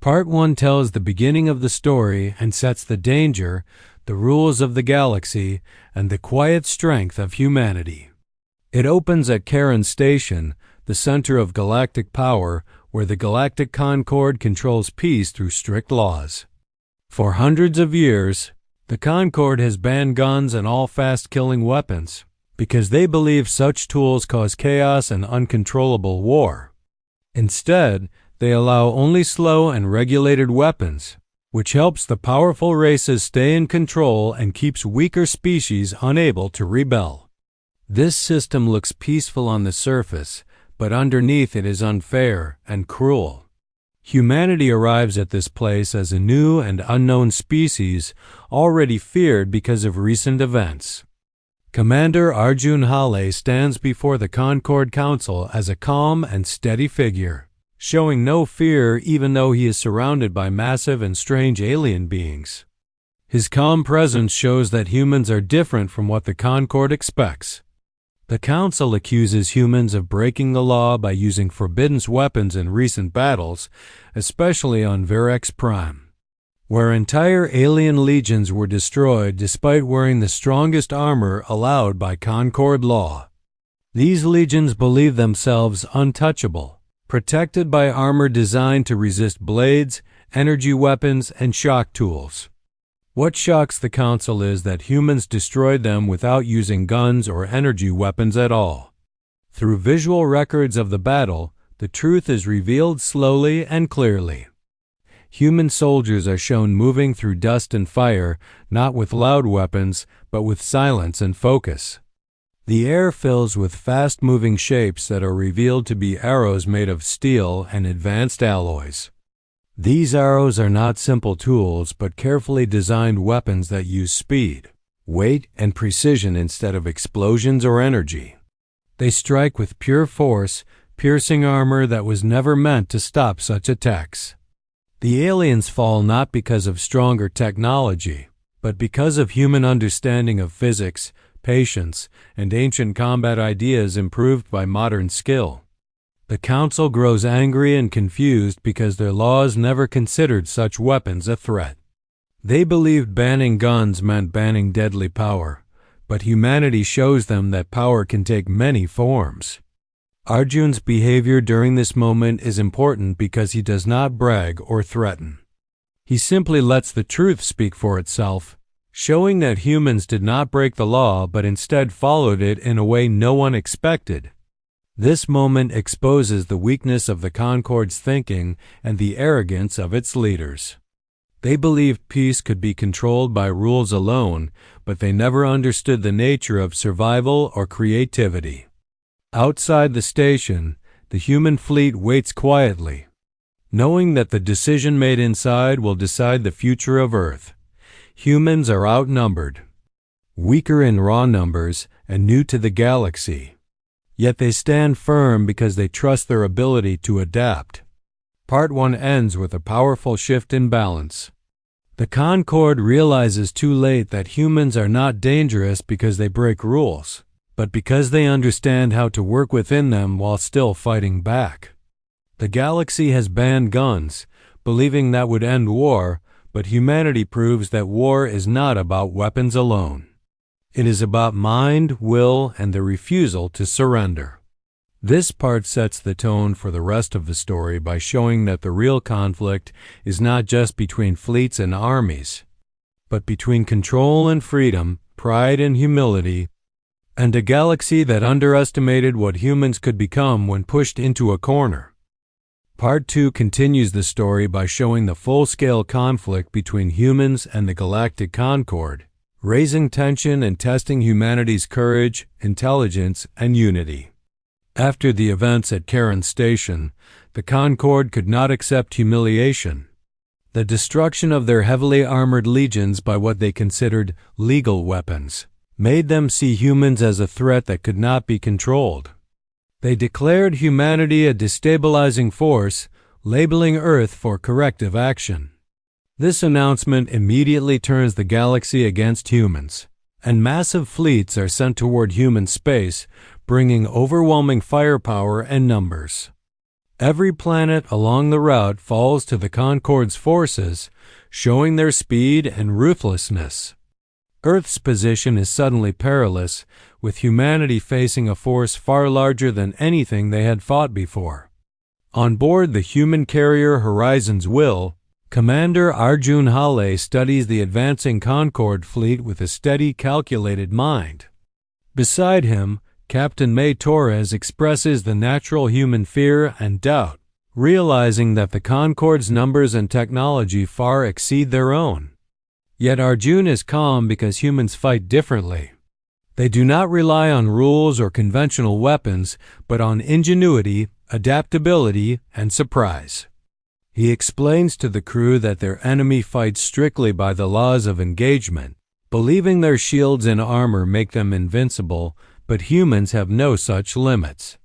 Part 1 tells the beginning of the story and sets the danger, the rules of the galaxy, and the quiet strength of humanity. It opens at Charon Station, the center of galactic power, where the Galactic Concord controls peace through strict laws. For hundreds of years, the Concord has banned guns and all fast-killing weapons, because they believe such tools cause chaos and uncontrollable war. Instead, they allow only slow and regulated weapons, which helps the powerful races stay in control and keeps weaker species unable to rebel. This system looks peaceful on the surface, but underneath it is unfair and cruel. Humanity arrives at this place as a new and unknown species, already feared because of recent events. Commander Arjun Hale stands before the Concord Council as a calm and steady figure, showing no fear even though he is surrounded by massive and strange alien beings. His calm presence shows that humans are different from what the Concord expects. The Council accuses humans of breaking the law by using forbidden weapons in recent battles, especially on Virex Prime, where entire alien legions were destroyed despite wearing the strongest armor allowed by Concord law. These legions believe themselves untouchable, protected by armor designed to resist blades, energy weapons, and shock tools. What shocks the Council is that humans destroyed them without using guns or energy weapons at all. Through visual records of the battle, the truth is revealed slowly and clearly. Human soldiers are shown moving through dust and fire, not with loud weapons, but with silence and focus. The air fills with fast-moving shapes that are revealed to be arrows made of steel and advanced alloys. These arrows are not simple tools, but carefully designed weapons that use speed, weight, and precision instead of explosions or energy. They strike with pure force, piercing armor that was never meant to stop such attacks. The aliens fall not because of stronger technology, but because of human understanding of physics, patience, and ancient combat ideas improved by modern skill. The Council grows angry and confused because their laws never considered such weapons a threat. They believed banning guns meant banning deadly power, but humanity shows them that power can take many forms. Arjun's behavior during this moment is important because he does not brag or threaten. He simply lets the truth speak for itself, showing that humans did not break the law but instead followed it in a way no one expected. This moment exposes the weakness of the Concord's thinking and the arrogance of its leaders. They believed peace could be controlled by rules alone, but they never understood the nature of survival or creativity. Outside the station, the human fleet waits quietly, knowing that the decision made inside will decide the future of Earth. Humans are outnumbered, weaker in raw numbers, and new to the galaxy. Yet they stand firm because they trust their ability to adapt. Part 1 ends with a powerful shift in balance. The Concord realizes too late that humans are not dangerous because they break rules, but because they understand how to work within them while still fighting back. The galaxy has banned guns, believing that would end war, but humanity proves that war is not about weapons alone. It is about mind, will, and the refusal to surrender. This part sets the tone for the rest of the story by showing that the real conflict is not just between fleets and armies, but between control and freedom, pride and humility, and a galaxy that underestimated what humans could become when pushed into a corner. Part 2 continues the story by showing the full-scale conflict between humans and the Galactic Concord, raising tension and testing humanity's courage, intelligence, and unity. After the events at Charon Station, the Concord could not accept humiliation. The destruction of their heavily armored legions by what they considered legal weapons made them see humans as a threat that could not be controlled. They declared humanity a destabilizing force, labeling Earth for corrective action. This announcement immediately turns the galaxy against humans, and massive fleets are sent toward human space, bringing overwhelming firepower and numbers. Every planet along the route falls to the Concorde's forces, showing their speed and ruthlessness. Earth's position is suddenly perilous, with humanity facing a force far larger than anything they had fought before. On board the human carrier Horizon's Will, Commander Arjun Hale studies the advancing Concorde fleet with a steady, calculated mind. Beside him, Captain May Torres expresses the natural human fear and doubt, realizing that the Concorde's numbers and technology far exceed their own. Yet Arjun is calm because humans fight differently. They do not rely on rules or conventional weapons, but on ingenuity, adaptability, and surprise. He explains to the crew that their enemy fights strictly by the laws of engagement, believing their shields and armor make them invincible, but humans have no such limits.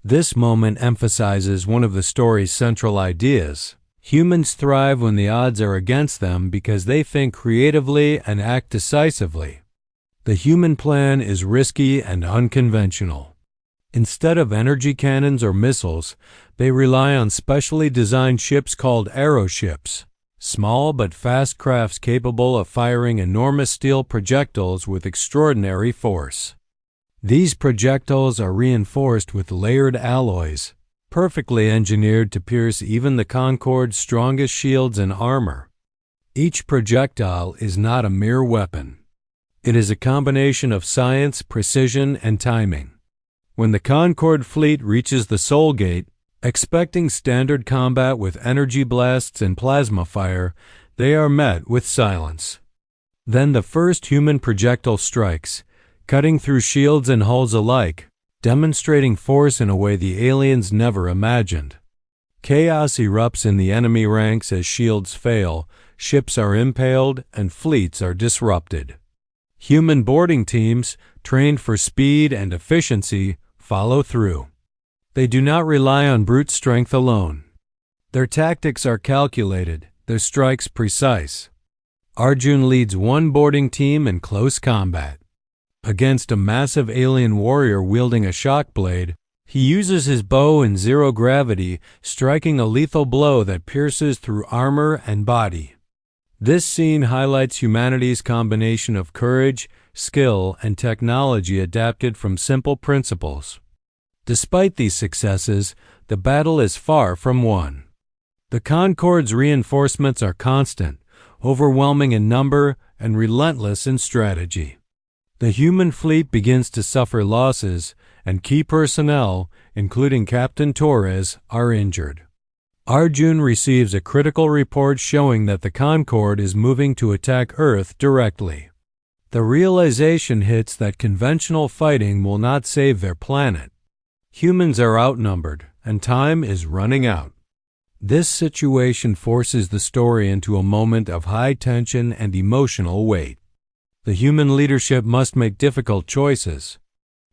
This moment emphasizes one of the story's central ideas. Humans thrive when the odds are against them because they think creatively and act decisively. The human plan is risky and unconventional. Instead of energy cannons or missiles, they rely on specially designed ships called aeroships, small but fast crafts capable of firing enormous steel projectiles with extraordinary force. These projectiles are reinforced with layered alloys, perfectly engineered to pierce even the Concorde's strongest shields and armor. Each projectile is not a mere weapon. It is a combination of science, precision, and timing. When the Concorde fleet reaches the Soul Gate, expecting standard combat with energy blasts and plasma fire, they are met with silence. Then the first human projectile strikes, cutting through shields and hulls alike, demonstrating force in a way the aliens never imagined. Chaos erupts in the enemy ranks as shields fail, ships are impaled, and fleets are disrupted. Human boarding teams, trained for speed and efficiency, follow through. They do not rely on brute strength alone. Their tactics are calculated, their strikes precise. Arjun leads one boarding team in close combat. Against a massive alien warrior wielding a shock blade, he uses his bow in zero gravity, striking a lethal blow that pierces through armor and body. This scene highlights humanity's combination of courage, skill, and technology adapted from simple principles. Despite these successes, the battle is far from won. The Concorde's reinforcements are constant, overwhelming in number, and relentless in strategy. The human fleet begins to suffer losses, and key personnel, including Captain Torres, are injured. Arjun receives a critical report showing that the Concorde is moving to attack Earth directly. The realization hits that conventional fighting will not save their planet. Humans are outnumbered, and time is running out. This situation forces the story into a moment of high tension and emotional weight. The human leadership must make difficult choices,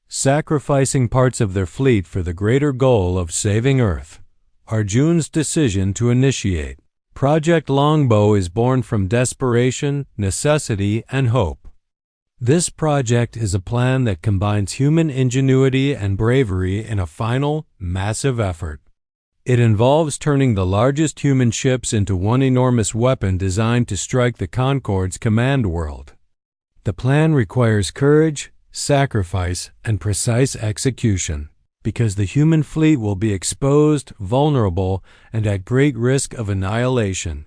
sacrificing parts of their fleet for the greater goal of saving Earth. Arjun's decision to initiate Project Longbow is born from desperation, necessity, and hope. This project is a plan that combines human ingenuity and bravery in a final, massive effort. It involves turning the largest human ships into one enormous weapon designed to strike the Concorde's command world. The plan requires courage, sacrifice, and precise execution, because the human fleet will be exposed, vulnerable, and at great risk of annihilation.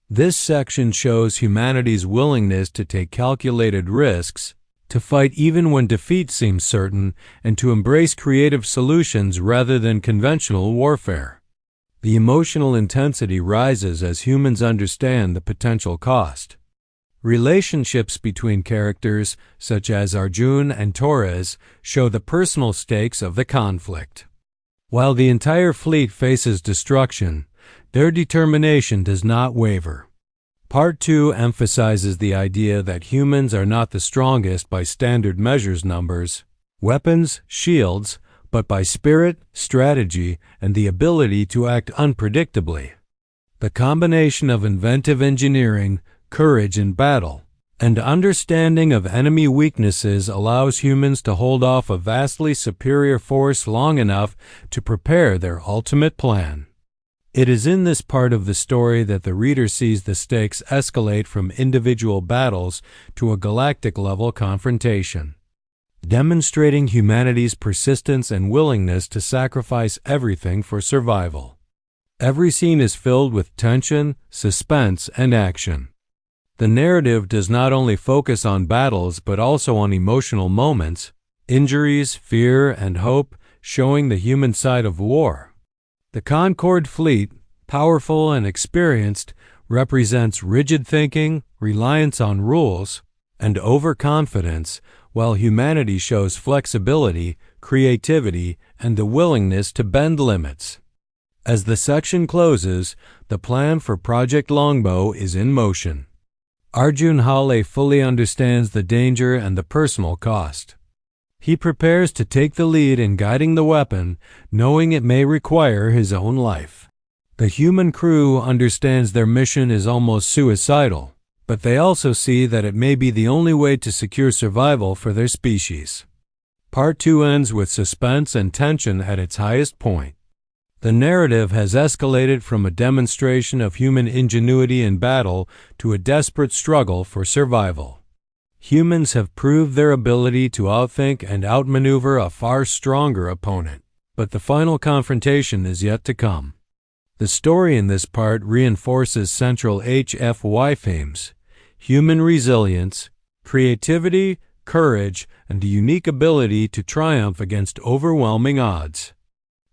This section shows humanity's willingness to take calculated risks, to fight even when defeat seems certain, and to embrace creative solutions rather than conventional warfare. The emotional intensity rises as humans understand the potential cost. Relationships between characters, such as Arjun and Torres, show the personal stakes of the conflict. While the entire fleet faces destruction, their determination does not waver. Part 2 emphasizes the idea that humans are not the strongest by standard measures numbers, weapons, shields, but by spirit, strategy, and the ability to act unpredictably. The combination of inventive engineering, courage in battle, And understanding of enemy weaknesses allows humans to hold off a vastly superior force long enough to prepare their ultimate plan. It is in this part of the story that the reader sees the stakes escalate from individual battles to a galactic-level confrontation, demonstrating humanity's persistence and willingness to sacrifice everything for survival. Every scene is filled with tension, suspense, and action. The narrative does not only focus on battles but also on emotional moments, injuries, fear, and hope, showing the human side of war. The Concorde fleet, powerful and experienced, represents rigid thinking, reliance on rules, and overconfidence, while humanity shows flexibility, creativity, and the willingness to bend limits. As the section closes, the plan for Project Longbow is in motion. Arjun Hale fully understands the danger and the personal cost. He prepares to take the lead in guiding the weapon, knowing it may require his own life. The human crew understands their mission is almost suicidal, but they also see that it may be the only way to secure survival for their species. Part 2 ends with suspense and tension at its highest point. The narrative has escalated from a demonstration of human ingenuity in battle to a desperate struggle for survival. Humans have proved their ability to outthink and outmaneuver a far stronger opponent, but the final confrontation is yet to come. The story in this part reinforces central HFY themes: human resilience, creativity, courage, and a unique ability to triumph against overwhelming odds.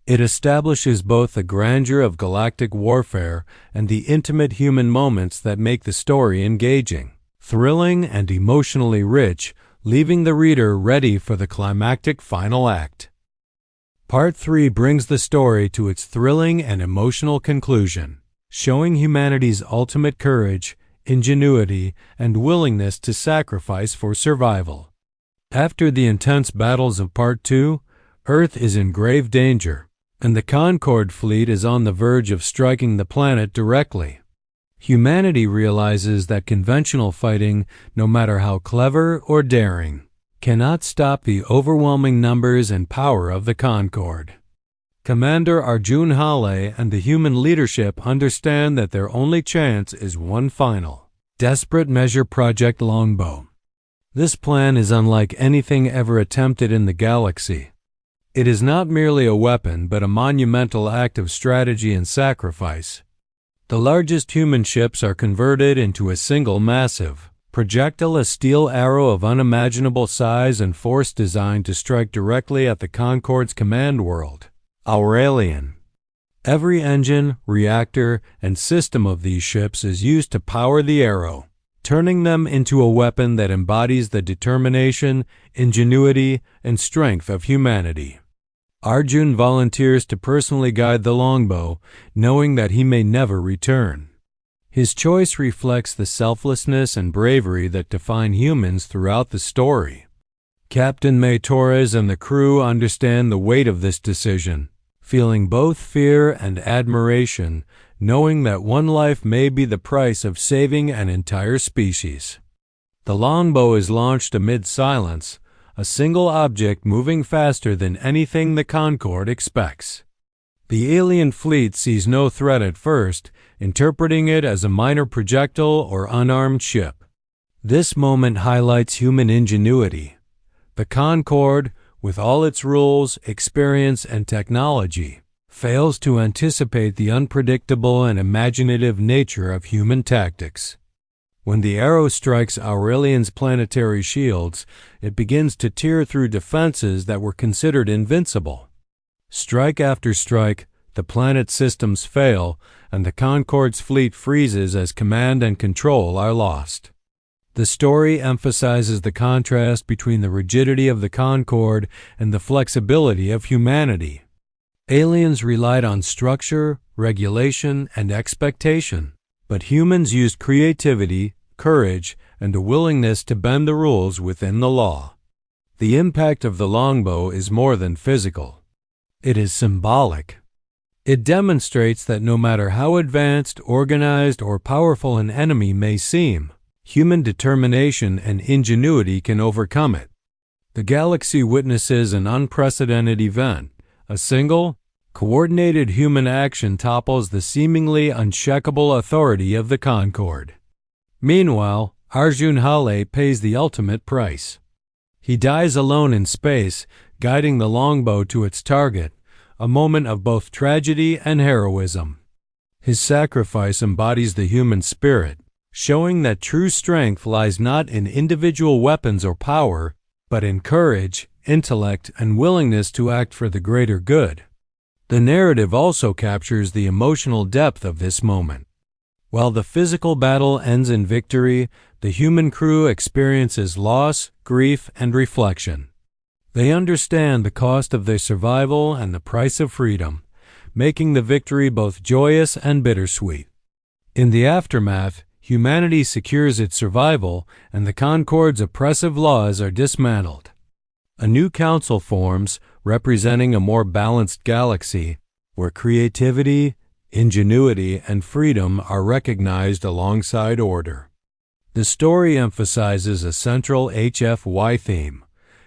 It establishes both the grandeur of galactic warfare and the intimate human moments that make the story engaging, thrilling, and emotionally rich, leaving the reader ready for the climactic final act. Part 3 brings the story to its thrilling and emotional conclusion, showing humanity's ultimate courage, ingenuity, and willingness to sacrifice for survival. After the intense battles of Part 2, Earth is in grave danger, and the Concorde fleet is on the verge of striking the planet directly. Humanity realizes that conventional fighting, no matter how clever or daring, cannot stop the overwhelming numbers and power of the Concorde. Commander Arjun Hale and the human leadership understand that their only chance is one final, desperate measure: Project Longbow. This plan is unlike anything ever attempted in the galaxy. It is not merely a weapon, but a monumental act of strategy and sacrifice. The largest human ships are converted into a single massive, projectile, a steel arrow of unimaginable size and force designed to strike directly at the Concorde's command world, Aurelian. Every engine, reactor, and system of these ships is used to power the arrow, turning them into a weapon that embodies the determination, ingenuity, and strength of humanity. Arjun volunteers to personally guide the longbow, knowing that he may never return. His choice reflects the selflessness and bravery that define humans throughout the story. Captain May Torres and the crew understand the weight of this decision, feeling both fear and admiration, knowing that one life may be the price of saving an entire species. The longbow is launched amid silence, a single object moving faster than anything the Concorde expects. The alien fleet sees no threat at first, interpreting it as a minor projectile or unarmed ship. This moment highlights human ingenuity. The Concorde, with all its rules, experience, and technology, fails to anticipate the unpredictable and imaginative nature of human tactics. When the arrow strikes Aurelian's planetary shields, it begins to tear through defenses that were considered invincible. Strike after strike, the planet's systems fail, and the Concorde's fleet freezes as command and control are lost. The story emphasizes the contrast between the rigidity of the Concorde and the flexibility of humanity. Aliens relied on structure, regulation, and expectation, but humans used creativity, courage, and a willingness to bend the rules within the law. The impact of the longbow is more than physical. It is symbolic. It demonstrates that no matter how advanced, organized, or powerful an enemy may seem, human determination and ingenuity can overcome it. The galaxy witnesses an unprecedented event. A single, coordinated human action topples the seemingly uncheckable authority of the Concorde. Meanwhile, Arjun Hale pays the ultimate price. He dies alone in space, guiding the longbow to its target, a moment of both tragedy and heroism. His sacrifice embodies the human spirit, showing that true strength lies not in individual weapons or power, but in courage, intellect, and willingness to act for the greater good. The narrative also captures the emotional depth of this moment. While the physical battle ends in victory, the human crew experiences loss, grief, and reflection. They understand the cost of their survival and the price of freedom, making the victory both joyous and bittersweet. In the aftermath, humanity secures its survival, and the Concorde's oppressive laws are dismantled. A new council forms, representing a more balanced galaxy, where creativity, ingenuity, and freedom are recognized alongside order. The story emphasizes a central HFY theme.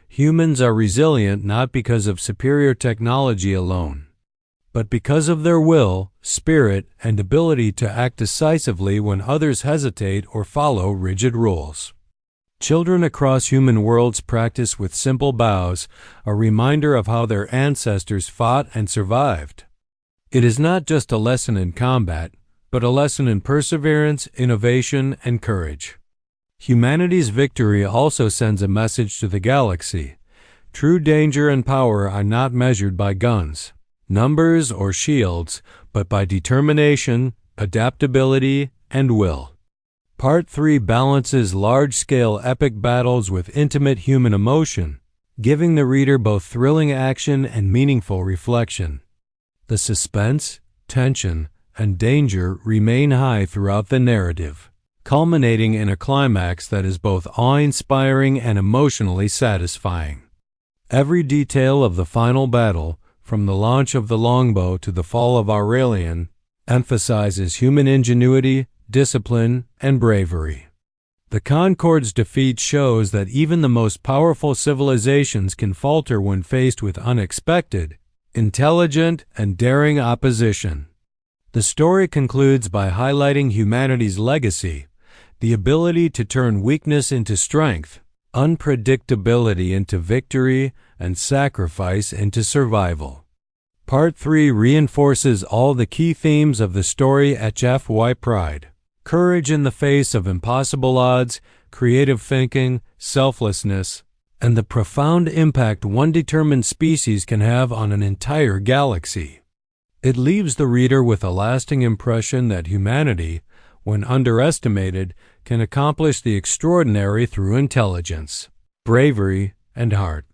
Humans are resilient not because of superior technology alone, but because of their will, spirit, and ability to act decisively when others hesitate or follow rigid rules. Children across human worlds practice with simple bows, a reminder of how their ancestors fought and survived. It is not just a lesson in combat, but a lesson in perseverance, innovation, and courage. Humanity's victory also sends a message to the galaxy. True danger and power are not measured by guns, numbers, or shields, but by determination, adaptability, and will. Part 3 balances large-scale epic battles with intimate human emotion, giving the reader both thrilling action and meaningful reflection. The suspense, tension, and danger remain high throughout the narrative, culminating in a climax that is both awe-inspiring and emotionally satisfying. Every detail of the final battle, from the launch of the longbow to the fall of Aurelian, emphasizes human ingenuity, discipline, and bravery. The Concorde's defeat shows that even the most powerful civilizations can falter when faced with unexpected, intelligent, and daring opposition. The story concludes by highlighting humanity's legacy, the ability to turn weakness into strength, unpredictability into victory, and sacrifice into survival. Part 3 reinforces all the key themes of the story HFY Pride. Courage in the face of impossible odds, creative thinking, selflessness, and the profound impact one determined species can have on an entire galaxy. It leaves the reader with a lasting impression that humanity, when underestimated, can accomplish the extraordinary through intelligence, bravery, and heart.